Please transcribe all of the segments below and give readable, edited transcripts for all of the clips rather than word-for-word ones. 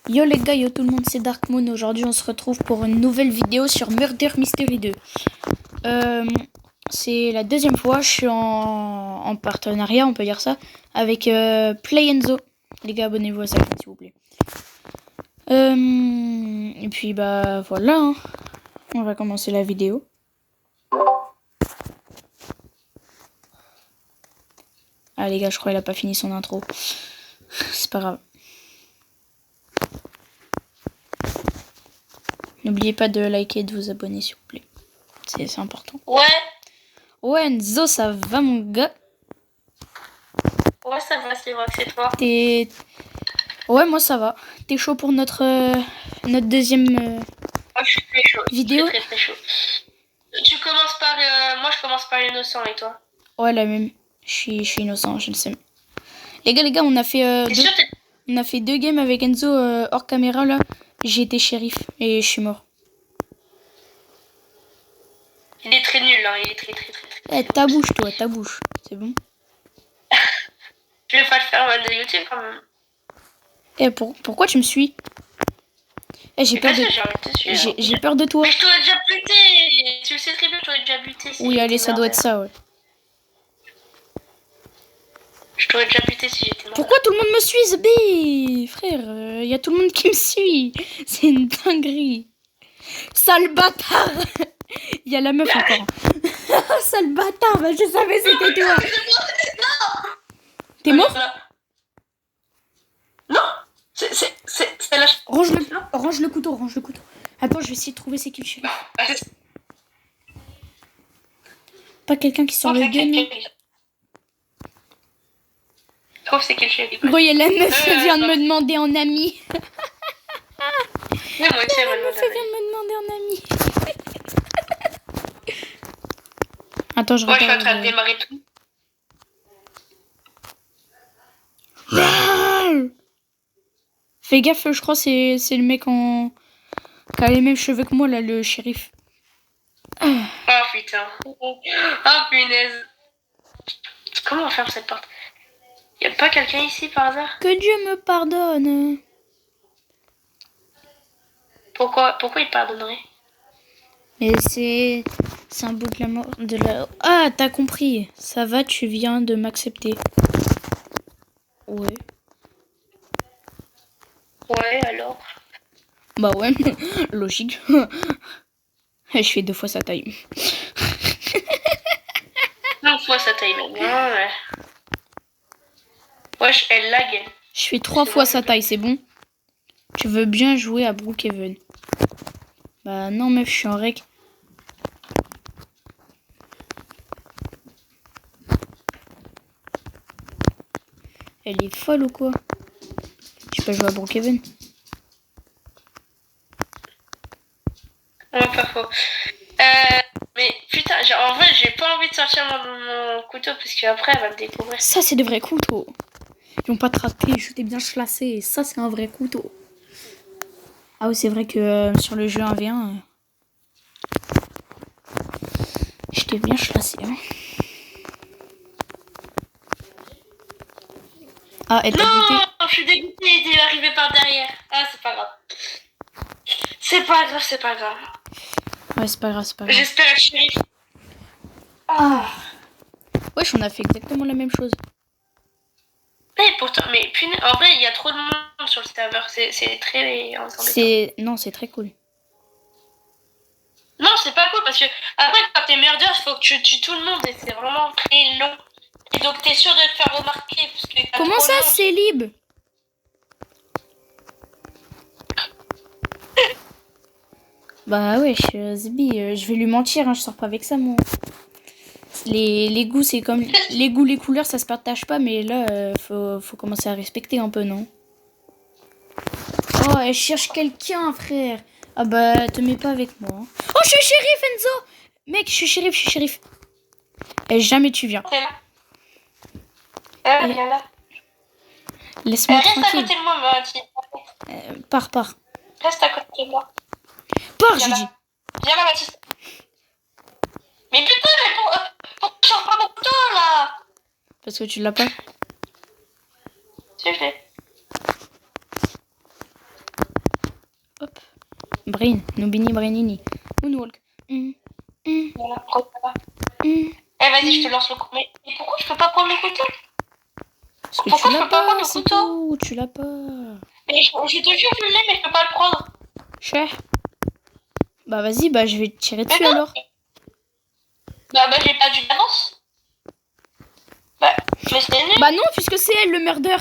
Yo les gars, yo tout le monde, c'est Darkmoon. Aujourd'hui on se retrouve pour une nouvelle vidéo sur Murder Mystery 2. C'est la deuxième fois, je suis en partenariat, on peut dire ça, avec Play Enzo. Les gars, abonnez-vous à sa chaîne s'il vous plaît. Et puis bah voilà, hein. On va commencer la vidéo. Ah les gars, je crois qu'il a pas fini son intro. C'est pas grave. N'oubliez pas de liker et de vous abonner s'il vous plaît. C'est important. Ouais. Ouais Enzo, ça va mon gars? Ouais, ça va, c'est vrai que c'est toi. T'es... Ouais, moi ça va. T'es chaud pour notre deuxième Moi, je suis très chaud. vidéo? Je suis très chaud. Tu commences par... moi, je commence par l'innocent, et toi? Ouais, la même. Je suis innocent, je le sais. Les gars, on a fait, on a fait 2 games avec Enzo hors caméra là. J'ai été shérif et je suis mort. Il est très nul, hein. Il est très. Eh, ta bouche, toi, ta bouche. C'est bon? Je vais pas le faire mal de YouTube quand même. Eh, pourquoi tu me suis? Eh, j'ai peur de... J'ai peur de toi. Mais je t'aurais déjà buté. Tu le sais très bien, je t'aurais déjà buté. Si oui, allez, ça doit être ça, ouais. Je t'aurais déjà buté si j'étais mort. Pourquoi tout le monde me suit, Zb? Frère, y a tout le monde qui me suit. C'est une dinguerie. Sale bâtard. Il y a la meuf encore. Sale bâtard, bah, je savais c'était toi. T'es mort? Non. C'est la... Range le couteau. Attends, je vais essayer de trouver c'est qui le shérif. Pas quelqu'un qui sort le gun. Trouve c'est qui le shérif. Gros, il y a la meuf qui vient de me demander en ami. Oui, moi aussi, la meuf vient de me demander en ami. Attends, je regarde. Ouais, je suis en train de démarrer tout. Fais gaffe, je crois que c'est le mec qui a les mêmes cheveux que moi, là, le shérif. Oh putain. Oh punaise. Comment on ferme cette porte? Y'a pas quelqu'un ici par hasard? Que Dieu me pardonne. Pourquoi il pardonnerait? Mais c'est un bout de la mort de la... Ah, t'as compris. Ça va, tu viens de m'accepter. Ouais. Ouais, alors. Bah ouais, logique. Je fais 2 fois sa taille. 2 fois sa taille, ouais. Wesh, elle lag. Je fais 3 fois sa taille, c'est bon? Tu veux bien jouer à Brookhaven? Bah non meuf, je suis en rec. Elle est folle ou quoi? Tu peux jouer à Brookhaven? Ouais, pas faux. Mais putain, en vrai, j'ai pas envie de sortir mon couteau parce qu'après, elle va me découvrir. Ça, c'est de vrais couteaux. Ils vont pas te rater, je t'ai bien chlassé. Ça, c'est un vrai couteau. Ah oui, c'est vrai que sur le jeu 1v1, je t'ai bien chlassé. Hein. Ah, elle t'a buté. Non, je suis dégoûtée, il est arrivé par derrière. Ah, c'est pas grave. C'est pas grave. Ouais, c'est pas grave. J'espère être shérif. Ah. Wesh, on a fait exactement la même chose. Mais pourtant, en vrai, il y a trop de monde sur le serveur. C'est très... Non, c'est très cool. Non, c'est pas cool parce que après, quand t'es murder, il faut que tu tues tout le monde et c'est vraiment très long. Et donc, t'es sûr de te faire remarquer. Parce que comment ça, c'est libre? Bah ouais, Zbi, je vais lui mentir, hein, je sors pas avec ça, moi. Les goûts, c'est comme... les goûts, les couleurs, ça se partage pas, mais là, faut commencer à respecter un peu, non? Oh, elle cherche quelqu'un, frère. Ah bah, te mets pas avec moi. Hein. Oh, je suis shérif, Enzo. Mec, je suis shérif. Et jamais tu viens. T'es là. Viens là. Laisse-moi tranquille. Reste à côté de moi, Mathis. Pars. Reste à côté de moi. Pars, j'ai dit. Viens là, Mathis. Mais putain, pourquoi je sors pas mon couteau, là? Parce que tu l'as pas. Si, je l'ai. Brain, Nubini, Brainini. Moonwalk. Voilà, Eh, vas-y, je te lance le coup. Mais pourquoi je peux pas prendre le couteau? Parce que Pourquoi tu je l'as peux pas pas, prendre le c'est couteau? tout. Tu l'as pas. Mais je te jure, je l'ai, mais je peux pas le prendre. Cher. Bah vas-y, bah je vais te tirer Mais dessus non. alors. Bah, j'ai perdu d'avance. Bah, mais c'est nul. Bah non, puisque c'est elle le murder.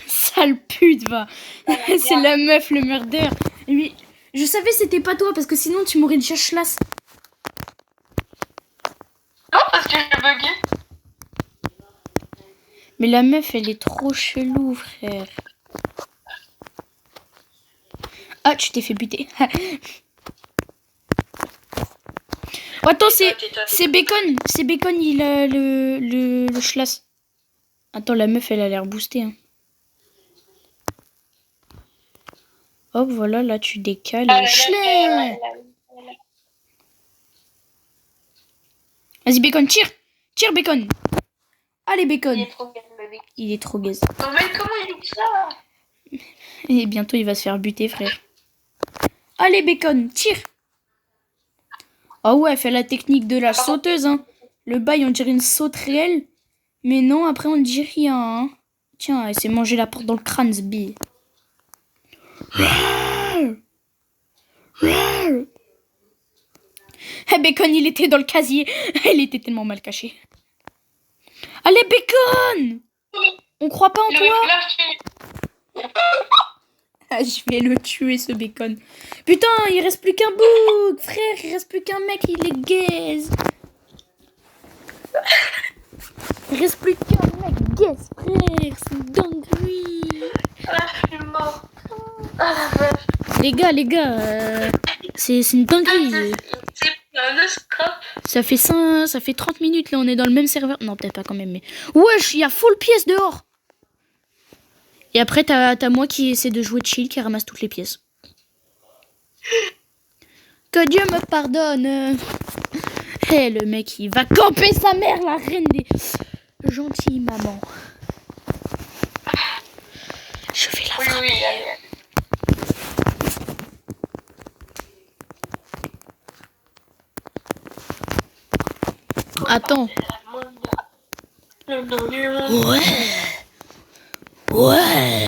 Sale pute, va. C'est la meuf le murder. Lui, je savais c'était pas toi parce que sinon tu m'aurais déjà chlasse. Non, parce que j'ai bugué. Mais la meuf, elle est trop chelou, frère. Ah, tu t'es fait buter. Oh, attends, c'est Bacon. C'est Bacon, il a le schlass. Attends, la meuf, elle a l'air boostée. Hein. Hop, voilà, là, tu décales. Vas-y, Bacon, tire. Tire, Bacon. Allez, Bacon. Il est trop gaze. Non, mais comment il loupe ça? Et bientôt, il va se faire buter, frère. Allez, Bacon, tire. Ah ouais, elle fait la technique de la sauteuse. Hein. Le bail, on dirait une saute réelle. Mais non, après, on dit rien. Hein. Tiens, elle s'est mangé la porte dans le crâne, ce bille. Bacon, il était dans le casier. Il était tellement mal caché. Allez, Bacon! On croit pas en toi? Ah, je vais le tuer, ce Bacon. Putain, il reste plus qu'un bouc. Frère, il reste plus qu'un mec, il est gaze. Il reste plus qu'un mec gaze, frère. C'est une dinguerie. Ah, je suis mort. Ah, la vache. Les gars, c'est une dinguerie. C'est un scope. Ça fait 30 minutes, là, on est dans le même serveur. Non, peut-être pas quand même, mais... Wesh, il y a full pièces dehors. Et après, t'as moi qui essaie de jouer chill, qui ramasse toutes les pièces. Que Dieu me pardonne. Eh, le mec, il va camper sa mère, la reine des... Gentille maman. Je vais la frapper. Oui, allez. Attends. Ouais.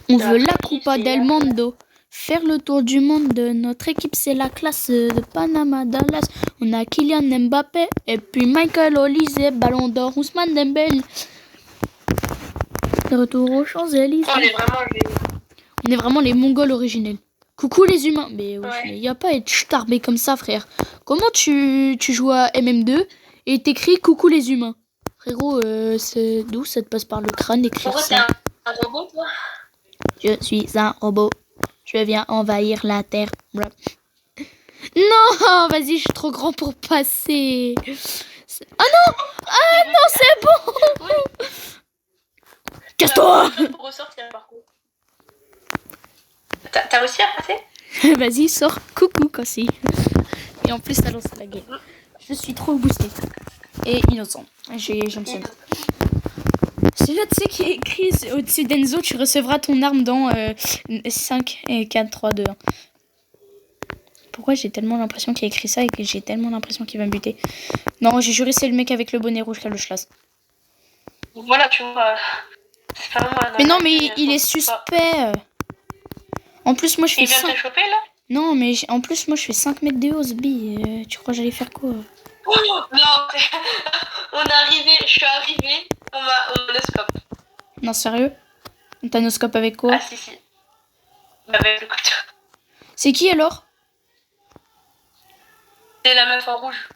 On veut la Coupa del Mondo. Faire le tour du monde de notre équipe, c'est la classe de Panama, Dallas. On a Kylian Mbappé et puis Michael Olise, Ballon d'Or, Ousmane Dembélé. De retour aux Champs-Élysées. On est vraiment les Mongols originels. Coucou les humains. Mais il n'y a pas à être starbé comme ça, frère. Comment tu joues à MM2 et t'écris coucou les humains? Frérot, c'est d'où ça te passe par le crâne d'écrire ça? T'es un robot, toi? Je suis un robot. Je viens envahir la terre. Non, vas-y, je suis trop grand pour passer. Ah non! Ah non, c'est bon! Oui. Casse-toi! Pour ressortir, par contre. T'as aussi à passer? Vas-y, sors. Coucou, Cassie. Et en plus, ça lance la guerre. Je suis trop boosté. Et innocent. J'aime ça. C'est là, tu sais, qui est écrit au-dessus d'Enzo, tu recevras ton arme dans 5 et 4, 3, 2, 1. Pourquoi j'ai tellement l'impression qu'il a écrit ça et que j'ai tellement l'impression qu'il va me buter? Non, j'ai juré, c'est le mec avec le bonnet rouge qui a le schlass. Voilà, tu vois. C'est pas moi. Mais non, mais il est suspect. En plus, moi, je fais 5... Il vient te choper, là? Non, mais en plus, moi, je fais 5 mètres de haut, ce bille. Tu crois que j'allais faire quoi? Oh, non, je suis arrivée, on m'a le scope. Non, sérieux? T'as nos scopes avec quoi? Ah, si. Avec le couteau. C'est qui, alors? C'est la meuf en rouge.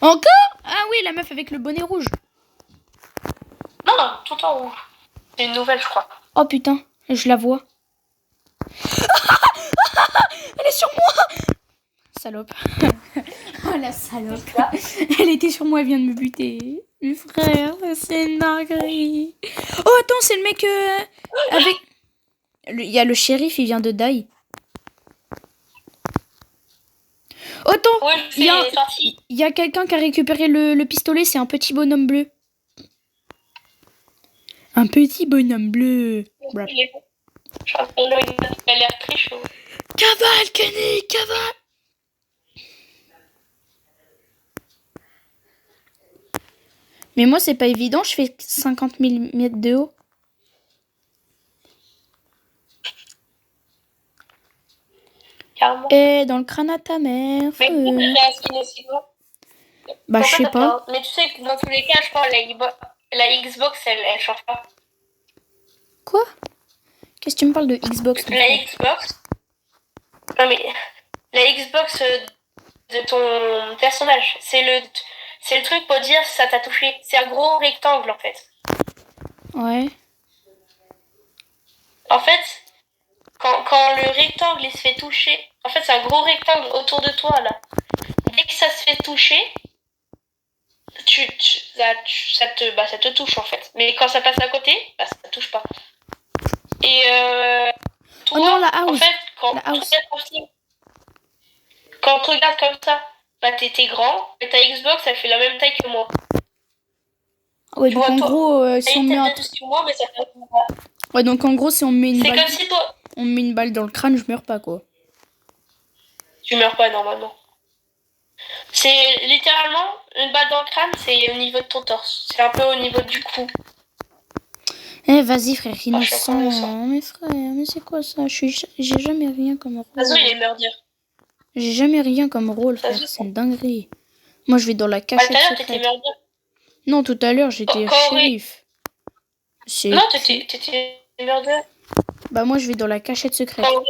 Encore? Ah oui, la meuf avec le bonnet rouge. Non, tout en rouge. C'est une nouvelle, je crois. Oh, putain, je la vois. Elle est sur moi! Salope. Oh, la salope. Elle était sur moi, elle vient de me buter. Mais frère, c'est une dinguerie. Oh, attends, c'est le mec avec... Il y a le shérif, il vient de die. Oh, attends, Ouais, il y a quelqu'un qui a récupéré le pistolet, c'est un petit bonhomme bleu. Un petit bonhomme bleu. Brap. Il est bon. Je suis en train de le regarder, il a l'air très chaud. Cavale, Kenny, cavale. Mais moi, c'est pas évident, je fais 50 000 mètres de haut. Carrément. Et dans le crâne à ta mère. Mais pourquoi j'ai un skin aussi grand? Bah, je sais pas. Mais tu sais que dans tous les cas, je crois la Xbox, elle change pas. Quoi? Qu'est-ce que tu me parles de Xbox? La Xbox. Non mais la Xbox de ton personnage, c'est le truc pour dire si ça t'a touché. C'est un gros rectangle en fait. Ouais. En fait, quand le rectangle il se fait toucher, en fait c'est un gros rectangle autour de toi là. Dès que ça se fait toucher, ça te touche en fait. Mais quand ça passe à côté, bah ça te touche pas. Et toi, Oh non, la house. en fait, quand on te regarde comme ça, bah t'es grand, mais ta Xbox elle fait la même taille que moi. Ouais, Tu donc vois, en toi, gros, si t'as on une met tête un... de dessus moi, mais ça fait pas. Ouais, donc en gros, si on met une C'est balle... comme si toi, On met une balle dans le crâne, je meurs pas, quoi. tu meurs pas normalement. C'est littéralement une balle dans le crâne, c'est au niveau de ton torse. C'est un peu au niveau du cou. Eh, vas-y, frère, Ah, je suis en innocent. train de ça. Mais frère, mais c'est quoi ça? J'ai jamais rien comme rôle. Zazo, il est murder. J'ai jamais rien comme rôle, frère. Zazo, C'est une dinguerie. Moi, je vais dans la bah, tout cachette à l'heure, t'étais secrète. murder. Non, tout à l'heure, j'étais Quand shérif. C'est... Non, t'étais murder. Bah, moi, je vais dans la cachette secrète. Quand...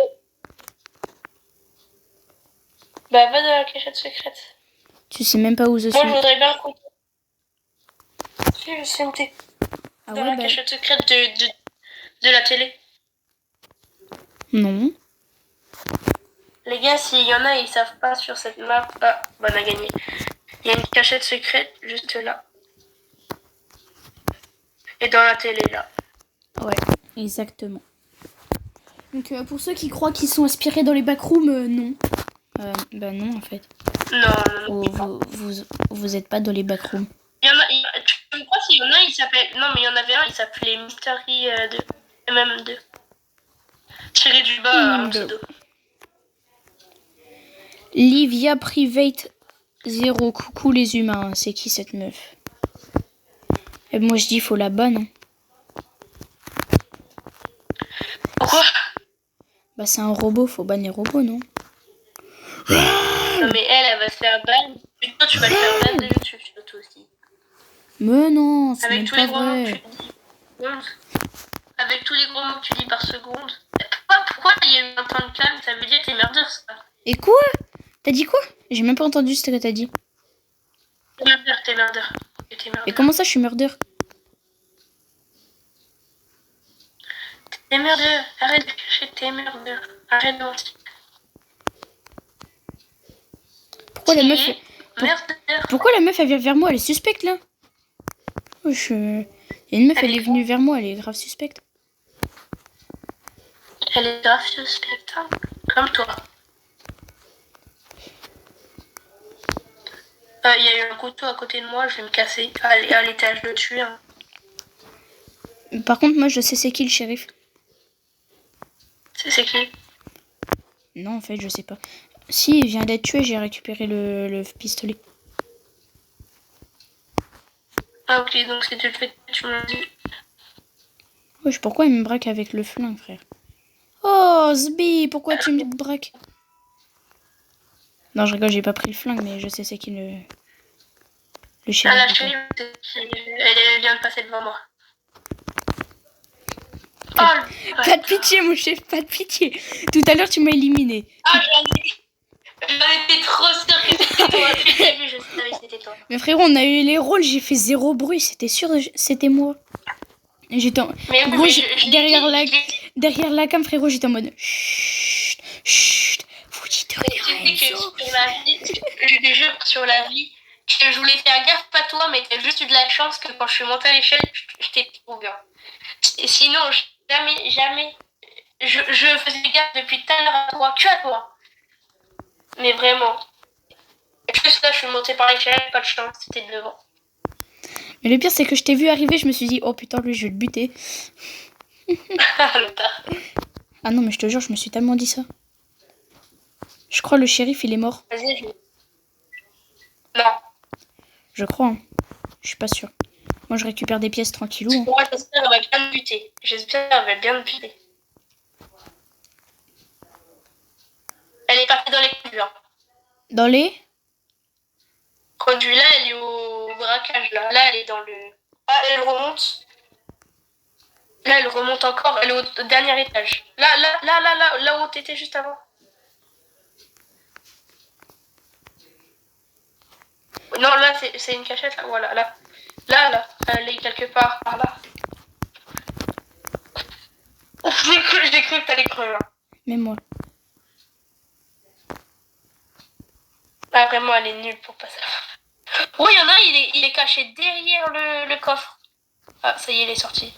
Bah, va dans la cachette secrète. Tu sais même pas où je suis. Moi, je voudrais bien qu'on... Si, je sais où t'es. Ah Dans ouais, la bah... cachette secrète de la télé. Non. Les gars, s'il y en a, ils savent pas sur cette map. Ah, bah, on a gagné. Il y a une cachette secrète juste là. Et dans la télé, là. Ouais, exactement. Donc, pour ceux qui croient qu'ils sont inspirés dans les backrooms, non. Bah non, en fait. Non. Vous êtes pas dans les backrooms. Tu me crois s'il y en a, il s'appelle... Non, mais il y en avait un, il s'appelait Mystery 2. MM2. Tiré du bas, un pseudo. Livia Private 0. Coucou les humains. C'est qui cette meuf? Et moi je dis faut la ban. Hein. Pourquoi? Bah c'est un robot, faut ban les robots, non? Non mais elle va se faire ban. Plutôt tu vas le faire ban de YouTube, toi aussi. Mais non, c'est avec même tous pas les gros mots vrai. que tu dis. Avec tous les gros mots que tu dis par seconde. Pourquoi il y a eu un temps de calme? Ça veut dire que t'es merdeur, ça. Et quoi? T'as dit quoi? J'ai même pas entendu ce que t'as dit. T'es merdeur. Mais comment ça je suis murder? T'es merdeur. Arrête de cacher, t'es merdeur. Arrête de mentir. Pourquoi la meuf... Merdeur. Pourquoi la meuf elle vient vers moi? Elle est suspecte là? Il y a une meuf, elle est venue vers moi, elle est grave suspecte. Elle est grave suspecte, hein. Comme toi. Il y a eu un couteau à côté de moi, je vais me casser. À l'étage de dessus. Hein. Par contre, moi je sais c'est qui le shérif. C'est qui? Non, en fait, je sais pas. Si, il vient d'être tué, j'ai récupéré le pistolet. Ah ok, donc si tu le fais, tu me le dis. Wesh, pourquoi il me braque avec le flingue, frère? Oh, Zbi, pourquoi tu me braques? Non, je rigole, j'ai pas pris le flingue, mais je sais c'est qui le shérif. Ah la chérie, elle vient de passer devant moi. Pas de pitié, mon chef, pas de pitié. Tout à l'heure, tu m'as éliminé. Ah, j'en étais trop sûre que c'était toi. Depuis le début, je savais que c'était toi. Mais frérot, on a eu les rôles, j'ai fait zéro bruit, c'était sûr, c'était moi. J'étais en... Mais gros, derrière la cam, frérot, j'étais en mode chut, chut, vous dites rien. Je sais que sur la vie, je te jure sur la vie, que je voulais faire gaffe, pas toi, mais t'as juste eu de la chance que quand je suis montée à l'échelle, je t'ai trouvé. Et sinon, jamais, je faisais gaffe depuis tout à l'heure à toi, que à toi. Mais vraiment. Juste là, je suis montée par l'échelle, pas de chance, c'était devant. Mais le pire, c'est que je t'ai vu arriver, je me suis dit, oh putain, lui, je vais le buter. Le tard. Ah non, mais je te jure, je me suis tellement dit ça. Je crois le shérif, il est mort. Vas-y, Non. Je crois, hein. Je suis pas sûre. Moi, je récupère des pièces tranquillou. Hein. Moi, j'espère qu'elle va bien me buter. J'espère qu'elle va bien me buter. Elle est partie dans les conduits. Hein. Dans les... Conduit là, elle est au braquage là. Là, elle est dans le... Ah, elle remonte. Là, elle remonte encore. Elle est au dernier étage. Là où t'étais juste avant. Non, là, c'est une cachette. Là. Voilà, là. Là. Elle est quelque part par là. Ouf, j'ai cru que t'allais crever. Mais moi. Ah, vraiment, elle est nulle pour passer là. Oh, il y en a, il est caché derrière le coffre. Ah, ça y est, il est sorti.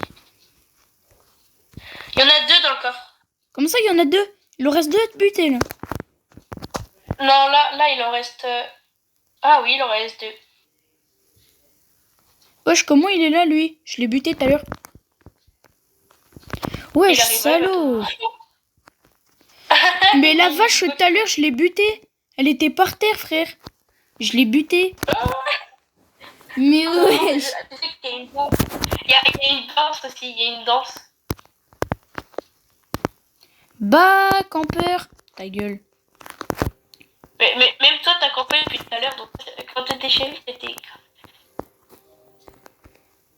Il y en a 2 dans le coffre. Comment ça, il y en a 2? Il en reste 2 à te buter, là. Non, là, il en reste... Ah oui, il en reste 2. Wesh, comment il est là, lui? Je l'ai buté tout à l'heure. Wesh, salaud. Mais la vache, tout à l'heure, je l'ai buté. Elle était par terre, frère. Je l'ai buté. Mais wesh. Tu sais qu'il y a une danse. Il y a une danse aussi, il y a une danse. Bah, campeur. Ta gueule. Mais même toi, t'as campé depuis tout à l'heure, donc quand t'étais chez lui, t'étais...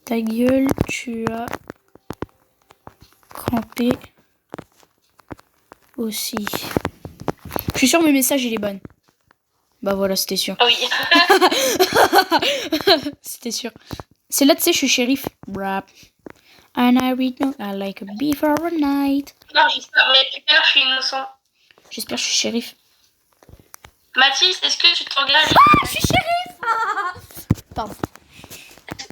Ta gueule, tu as campé aussi. Je suis sûr mes messages il est ban. Bah voilà, c'était sûr. Ah oui. C'était sûr. C'est là, tu sais, je suis shérif. Rap. And I read no, I like a beef for a night. Non, j'espère, mais tout à l'heure, je suis innocent. J'espère que je suis shérif. Mathis, est-ce que tu t'engages... Ah, je suis shérif. Pardon.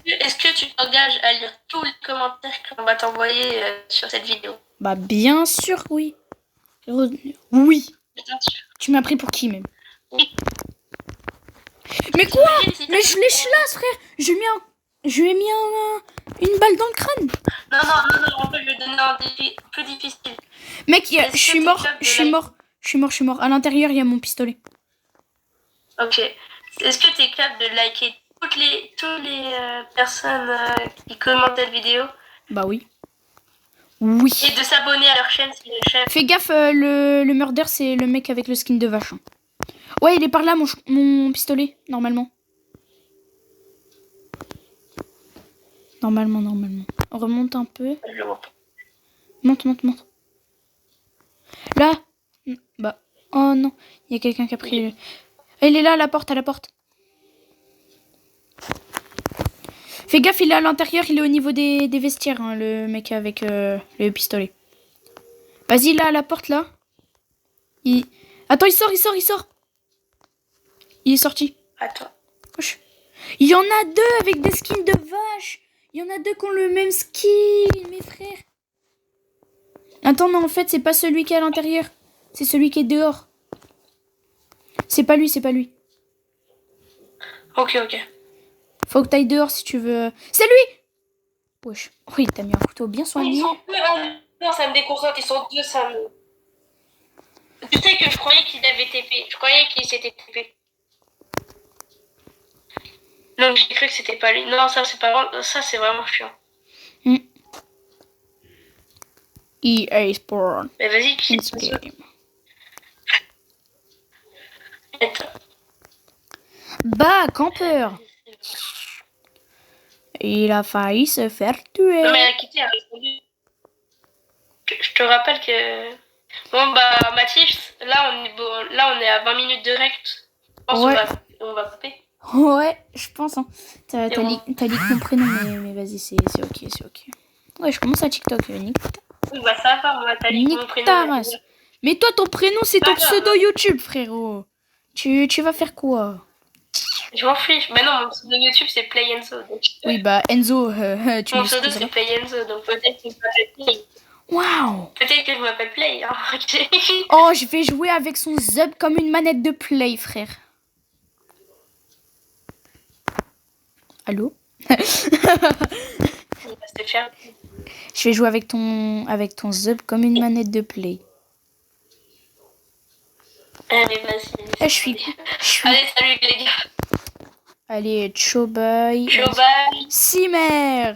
Est-ce que tu t'engages à lire tous les commentaires qu'on va t'envoyer sur cette vidéo? Bah bien sûr, oui. Oui. Bien sûr. Tu m'as pris pour qui même? Oui. Mais quoi? Mais je les chlasse, frère. Je lui ai mis une balle dans le crâne. Non, on peut lui donner un défi plus difficile. Mec, je suis mort. À l'intérieur, il y a mon pistolet. Ok. Est-ce que tu es capable de liker toutes les personnes qui commentent cette vidéo? Bah oui. Oui. Et de s'abonner à leur chaîne si les chaînes... Fais gaffe, le murder, c'est le mec avec le skin de vache. Hein. Ouais, il est par là, mon pistolet, normalement. Normalement. On remonte un peu. Je le vois pas. Monte. Là. Bah. Oh non. Il y a quelqu'un qui a pris... Il est là, à la porte. Fais gaffe, il est à l'intérieur, il est au niveau des vestiaires, hein, le mec avec le pistolet. Vas-y, là, à la porte, là. Attends, il sort. Il est sorti. Attends. Wesh. Il y en a 2 avec des skins de vache. Il y en a 2 qui ont le même skin, mes frères. Attends, non, en fait, c'est pas celui qui est à l'intérieur. C'est celui qui est dehors. C'est pas lui. Ok. Faut que t'ailles dehors si tu veux. C'est lui! Wesh. Oui, t'as mis un couteau bien soigné. Ils sont 2. Non, ça me déconcentre. Ils sont 2, ça me... Tu sais que je croyais qu'il avait TP. Je croyais qu'il s'était TP. Non, j'ai cru que c'était pas lui. Non, ça c'est pas vrai. Ça c'est vraiment chiant. EA Sport. Mais vas-y, qui It's game. Bah, campeur. Il a failli se faire tuer. Non, mais elle a quitté, elle a répondu. Je te rappelle que... Bon, bah, Mathis, là, on est à 20 minutes de rect. Je pense Ouais. on va couper. Ouais, je pense. Hein. T'as bon. dit que mon prénom, mais vas-y, c'est ok. Ouais, je commence à TikTok, Nick. Oui, bah, ça va, moi, t'as dit que mon prénom... Mais toi, ton prénom, c'est ton Pas grave. pseudo YouTube, frérot. Tu vas faire quoi? Je m'en fiche. Bah non, mon pseudo YouTube, c'est Play Enzo. Donc... Oui, bah, Enzo, tu Mon pseudo, c'est m'excuseras. Play Enzo, donc peut-être que je m'appelle Play. Waouh! Peut-être que je m'appelle Play. Hein. Oh, je vais jouer avec son zub comme une manette de play, frère. Allô? On va se faire. Je vais jouer avec ton Zub comme une manette de play. Allez, vas-y. Eh, je suis... Allez, salut les gars. Allez, ciao bye. Ciao, bye. Simer.